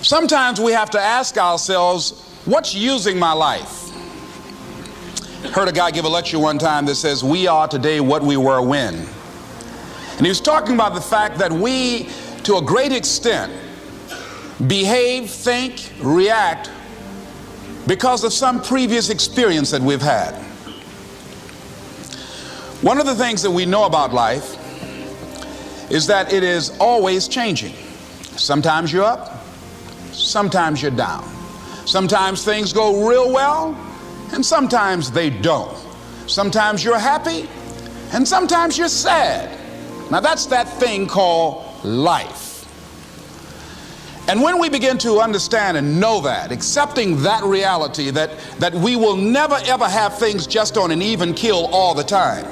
Sometimes we have to ask ourselves, what's using my life? Heard a guy give a lecture one time that says, we are today what we were when. And he was talking about the fact that we, to a great extent, behave, think, react because of some previous experience that we've had. One of the things that we know about life is that it is always changing. Sometimes you're up, sometimes you're down. Sometimes things go real well, and sometimes they don't. Sometimes you're happy, and sometimes you're sad. Now that's that thing called life. And when we begin to understand and know that, accepting that reality that we will never ever have things just on an even keel all the time,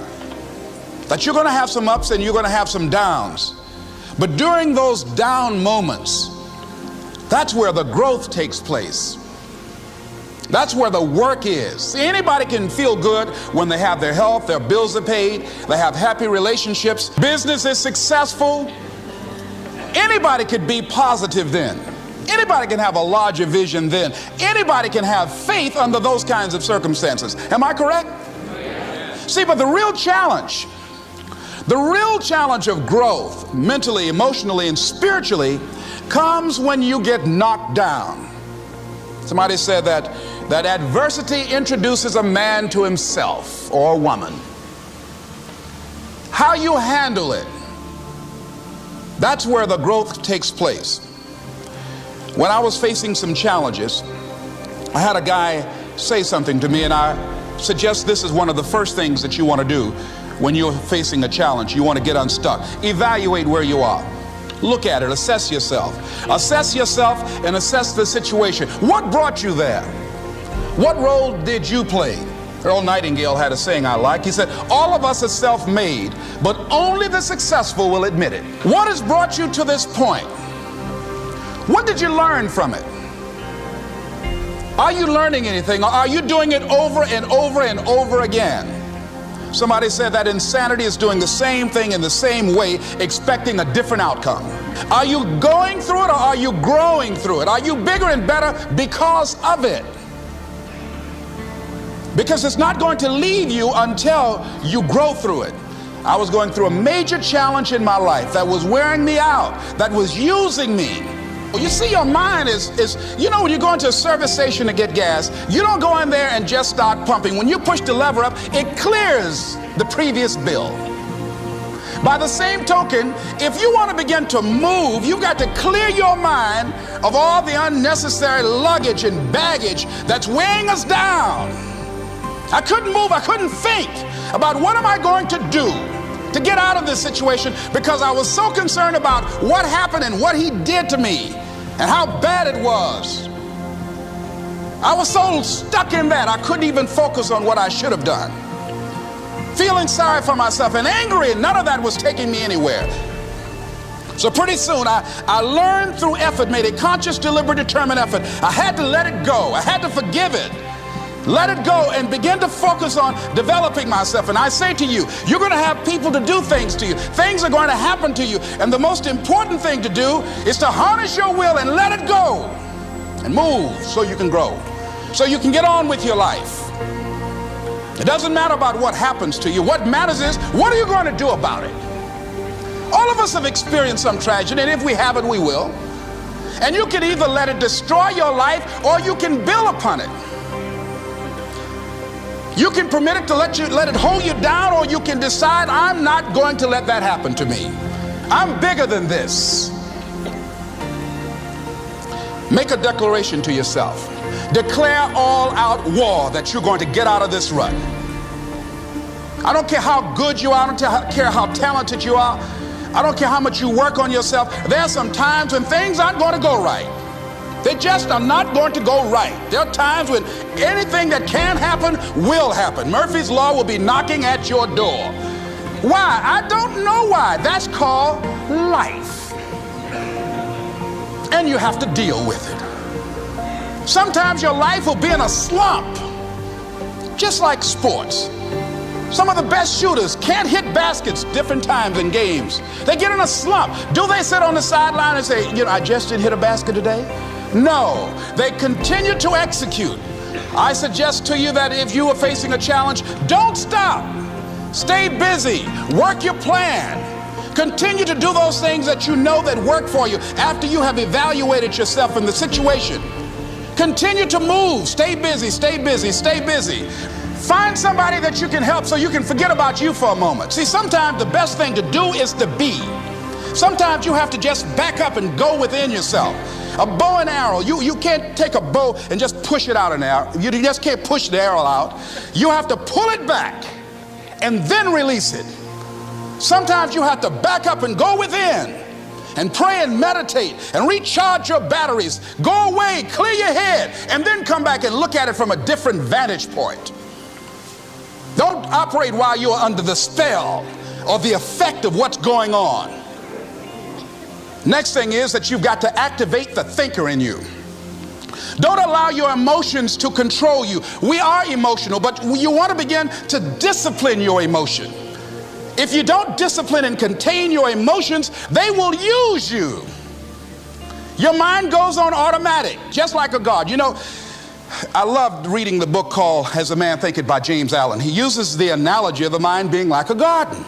that you're going to have some ups and you're going to have some downs, but during those down moments, that's where the growth takes place. That's where the work is. See, anybody can feel good when they have their health, their bills are paid, they have happy relationships, business is successful. Anybody could be positive then. Anybody can have a larger vision then. Anybody can have faith under those kinds of circumstances. Am I correct? See, but the real challenge of growth, mentally, emotionally, and spiritually, comes when you get knocked down. Somebody said that adversity introduces a man to himself or a woman. How you handle it, that's where the growth takes place. When I was facing some challenges, I had a guy say something to me, and I suggest this is one of the first things that you want to do when you're facing a challenge. You want to get unstuck. Evaluate where you are. Look at it, assess yourself. Assess yourself and assess the situation. What brought you there? What role did you play? Earl Nightingale had a saying I like. He said, all of us are self-made, but only the successful will admit it. What has brought you to this point? What did you learn from it? Are you learning anything, or are you doing it over and over and over again? Somebody said that insanity is doing the same thing in the same way, expecting a different outcome. Are you going through it, or are you growing through it? Are you bigger and better because of it? Because it's not going to leave you until you grow through it. I was going through a major challenge in my life that was wearing me out, that was using me. You see, your mind is you know, when you go into a service station to get gas, you don't go in there and just start pumping. When you push the lever up, it clears the previous bill. By the same token, if you want to begin to move, you've got to clear your mind of all the unnecessary luggage and baggage that's weighing us down. I couldn't move, I couldn't think about what am I going to do to get out of this situation, because I was so concerned about what happened and what he did to me and how bad it was. I was so stuck in that I couldn't even focus on what I should have done. Feeling sorry for myself and angry, and none of that was taking me anywhere. So pretty soon I learned through effort, made a conscious, deliberate, determined effort. I had to let it go. I had to forgive it. Let it go and begin to focus on developing myself. And I say to you, you're going to have people to do things to you. Things are going to happen to you. And the most important thing to do is to harness your will and let it go and move so you can grow, so you can get on with your life. It doesn't matter about what happens to you. What matters is, what are you going to do about it? All of us have experienced some tragedy, and if we haven't, we will. And you can either let it destroy your life, or you can build upon it. You can permit it to let it hold you down, or you can decide, I'm not going to let that happen to me. I'm bigger than this. Make a declaration to yourself. Declare all out war that you're going to get out of this rut. I don't care how good you are. I don't care how talented you are. I don't care how much you work on yourself. There are some times when things aren't going to go right. They just are not going to go right. There are times when anything that can happen will happen. Murphy's Law will be knocking at your door. Why? I don't know why. That's called life. And you have to deal with it. Sometimes your life will be in a slump, just like sports. Some of the best shooters can't hit baskets different times in games. They get in a slump. Do they sit on the sideline and say, you know, I just didn't hit a basket today? No, they continue to execute. I suggest to you that if you are facing a challenge, don't stop. Stay busy. Work your plan. Continue to do those things that you know that work for you after you have evaluated yourself in the situation. Continue to move. Stay busy, stay busy, stay busy. Find somebody that you can help so you can forget about you for a moment. See, sometimes the best thing to do is to be. Sometimes you have to just back up and go within yourself. A bow and arrow, you can't take a bow and just push it out an arrow. You just can't push the arrow out. You have to pull it back and then release it. Sometimes you have to back up and go within and pray and meditate and recharge your batteries. Go away, clear your head, and then come back and look at it from a different vantage point. Don't operate while you are under the spell or the effect of what's going on. Next thing is that you've got to activate the thinker in you. Don't allow your emotions to control you. We are emotional, but you want to begin to discipline your emotion. If you don't discipline and contain your emotions, they will use you. Your mind goes on automatic, just like a guard. You know, I loved reading the book called As a Man Thinketh by James Allen. He uses the analogy of the mind being like a garden.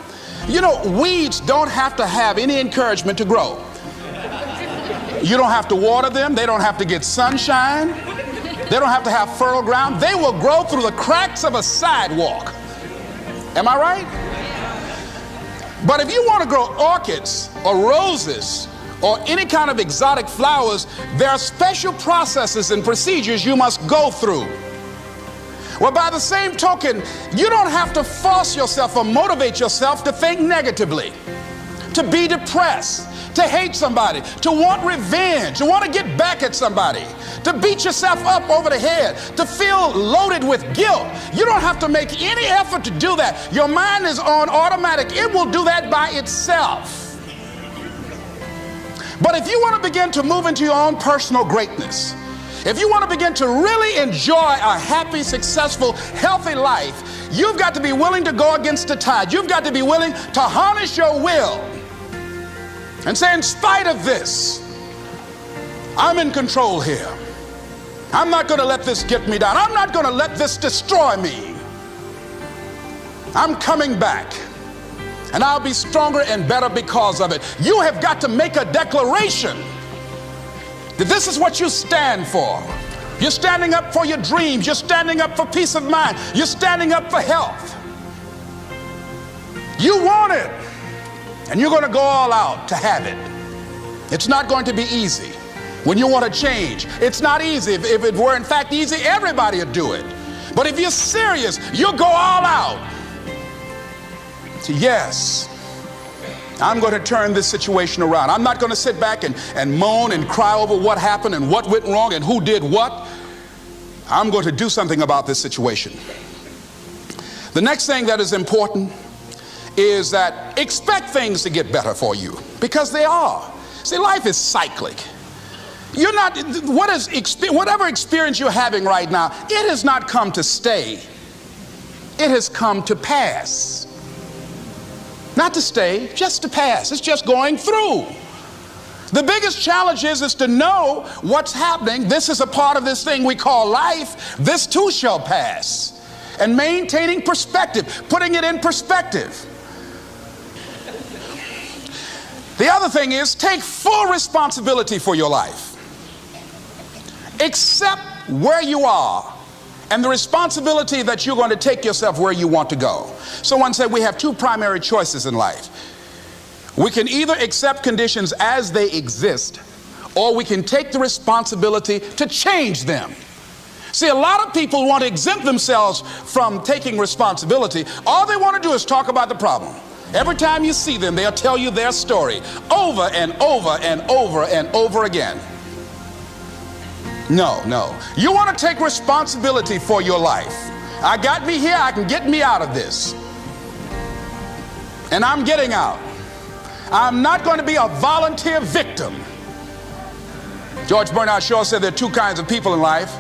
You know, weeds don't have to have any encouragement to grow. You don't have to water them. They don't have to get sunshine. They don't have to have fertile ground. They will grow through the cracks of a sidewalk. Am I right? But if you want to grow orchids or roses or any kind of exotic flowers, there are special processes and procedures you must go through. Well, by the same token, you don't have to force yourself or motivate yourself to think negatively, to be depressed, to hate somebody, to want revenge, to want to get back at somebody, to beat yourself up over the head, to feel loaded with guilt. You don't have to make any effort to do that. Your mind is on automatic. It will do that by itself. But if you want to begin to move into your own personal greatness, if you want to begin to really enjoy a happy, successful, healthy life, you've got to be willing to go against the tide. You've got to be willing to harness your will and say, in spite of this, I'm in control here. I'm not going to let this get me down. I'm not going to let this destroy me. I'm coming back, and I'll be stronger and better because of it. You have got to make a declaration that this is what you stand for. You're standing up for your dreams. You're standing up for peace of mind. You're standing up for health. You want it, and you're going to go all out to have it. It's not going to be easy. When you want to change, it's not easy. If it were in fact easy, everybody would do it. But if you're serious, you'll go all out. So yes, I'm going to turn this situation around. I'm not going to sit back and moan and cry over what happened and what went wrong and who did what. I'm going to do something about this situation. The next thing that is important is that expect things to get better for you, because they are. See, life is cyclic. You're not, whatever experience you're having right now, it has not come to stay. It has come to pass. Not to stay, just to pass. It's just going through. The biggest challenge is to know what's happening. This is a part of this thing we call life. This too shall pass. And maintaining perspective, putting it in perspective. The other thing is, take full responsibility for your life. Accept where you are and the responsibility that you're going to take yourself where you want to go. Someone said we have two primary choices in life. We can either accept conditions as they exist, or we can take the responsibility to change them. See, a lot of people want to exempt themselves from taking responsibility. All they want to do is talk about the problem. Every time you see them, they'll tell you their story over and over and over and over again. No, no. You want to take responsibility for your life. I got me here, I can get me out of this. And I'm getting out. I'm not going to be a volunteer victim. George Bernard Shaw said there are two kinds of people in life.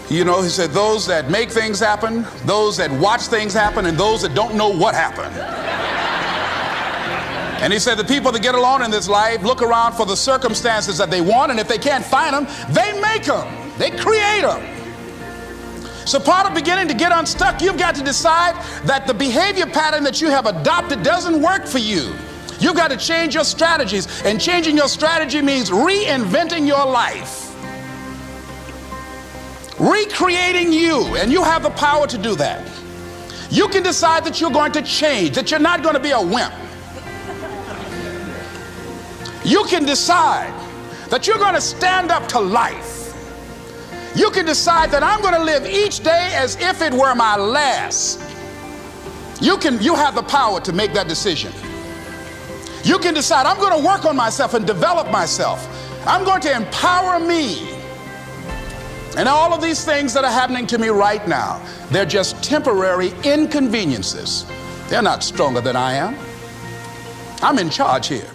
You know, he said those that make things happen, those that watch things happen, and those that don't know what happened. And he said the people that get alone in this life look around for the circumstances that they want, and if they can't find them, they make them. They create them. So part of beginning to get unstuck, you've got to decide that the behavior pattern that you have adopted doesn't work for you. You've got to change your strategies, and changing your strategy means reinventing your life, recreating you, and you have the power to do that. You can decide that you're going to change, that you're not going to be a wimp. You can decide that you're going to stand up to life. You can decide that I'm going to live each day as if it were my last. You have the power to make that decision. You can decide I'm going to work on myself and develop myself. I'm going to empower me. And all of these things that are happening to me right now, they're just temporary inconveniences. They're not stronger than I am. I'm in charge here.